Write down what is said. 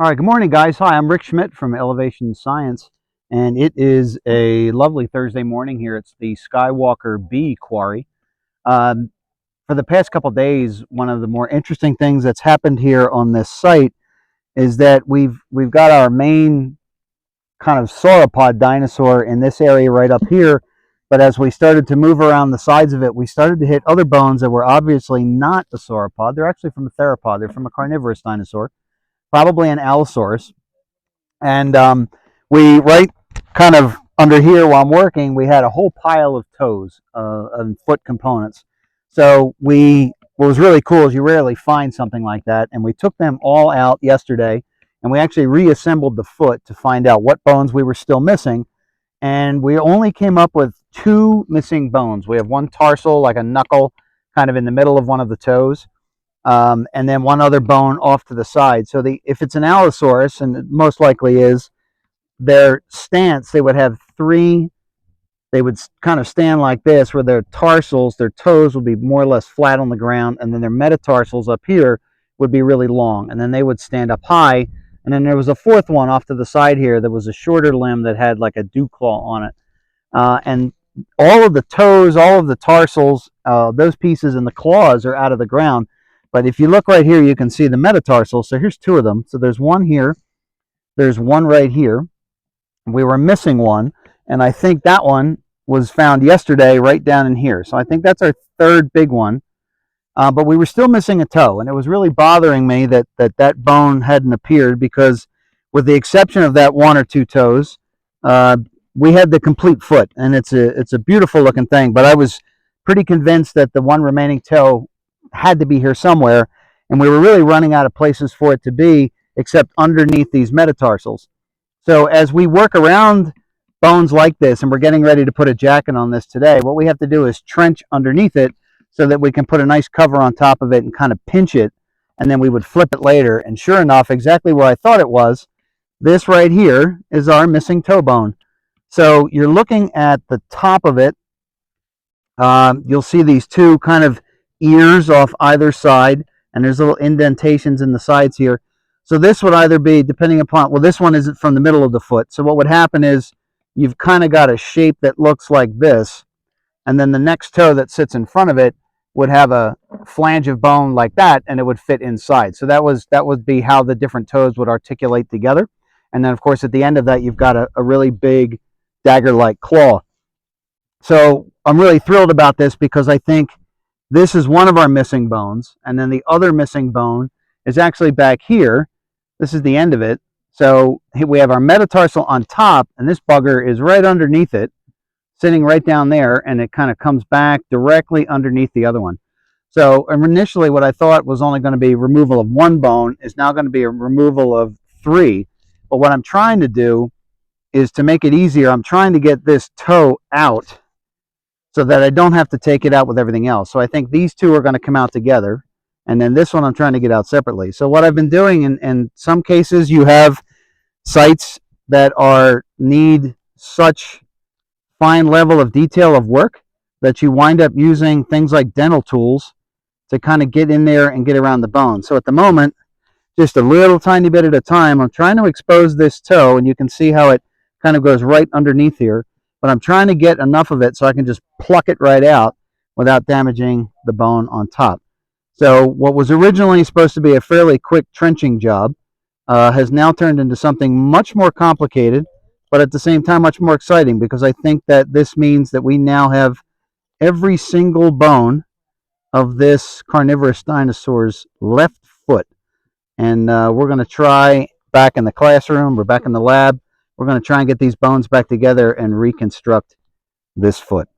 All right, good morning, guys. Hi, I'm Rick Schmidt from Elevation Science, and it is a lovely Thursday morning here. It's the Skyewalker-B quarry. Um, for the past couple days, one of the more interesting things that's happened here on this site is that we've got our main kind of sauropod dinosaur in this area right up here. But as we started to move around the sides of it, we started to hit other bones that were obviously not a sauropod. They're actually from a theropod. They're from a carnivorous dinosaur, probably an Allosaurus. And we right kind of under here while I'm working, we had a whole pile of toes and foot components. So what was really cool is you rarely find something like that, and we took them all out yesterday, and we actually reassembled the foot to find out what bones we were still missing, and we only came up with two missing bones. We have one tarsal, like a knuckle, kind of in the middle of one of the toes, and then one other bone off to the side. So if it's an Allosaurus, and it most likely is, their stance, they would have three, they would kind of stand like this, where their tarsals, their toes would be more or less flat on the ground, and then their metatarsals up here would be really long, and then they would stand up high. And then there was a fourth one off to the side here that was a shorter limb that had like a dew claw on it. And all of the toes, all of the tarsals, those pieces and the claws are out of the ground. But if you look right here, you can see the metatarsals. So here's two of them. So there's one here. There's one right here. We were missing one, and I think that one was found yesterday right down in here. So I think that's our third big one. But we were still missing a toe, and it was really bothering me that bone hadn't appeared, because with the exception of that one or two toes, we had the complete foot, and it's a beautiful looking thing. But I was pretty convinced that the one remaining toe had to be here somewhere, and we were really running out of places for it to be except underneath these metatarsals. So as we work around bones like this, and we're getting ready to put a jacket on this today, what we have to do is trench underneath it so that we can put a nice cover on top of it and kind of pinch it, and then we would flip it later. And sure enough, exactly where I thought it was, this right here is our missing toe bone. So you're looking at the top of it. You'll see these two kind of ears off either side, and there's little indentations in the sides here. So this would either be, depending upon, well, this one isn't from the middle of the foot. So what would happen is you've kind of got a shape that looks like this, and then the next toe that sits in front of it would have a flange of bone like that, and it would fit inside. So that would be how the different toes would articulate together. And then, of course, at the end of that, you've got a really big dagger-like claw. So I'm really thrilled about this, because I think this is one of our missing bones, and then the other missing bone is actually back here. This is the end of it. So we have our metatarsal on top, and this bugger is right underneath it, sitting right down there, and it kind of comes back directly underneath the other one. So initially what I thought was only going to be removal of one bone is now going to be a removal of three. But what I'm trying to do is, to make it easier, I'm trying to get this toe out so that I don't have to take it out with everything else. So I think these two are going to come out together, and then this one I'm trying to get out separately. So what I've been doing, in some cases you have sites that need such fine level of detail of work that you wind up using things like dental tools to kind of get in there and get around the bone. So at the moment, just a little tiny bit at a time, I'm trying to expose this toe, and you can see how it kind of goes right underneath here. But I'm trying to get enough of it so I can just pluck it right out without damaging the bone on top. So what was originally supposed to be a fairly quick trenching job has now turned into something much more complicated, but at the same time much more exciting, because I think that this means that we now have every single bone of this carnivorous dinosaur's left foot. And we're going to try, back in the classroom, we're back in the lab, we're going to try and get these bones back together and reconstruct this foot.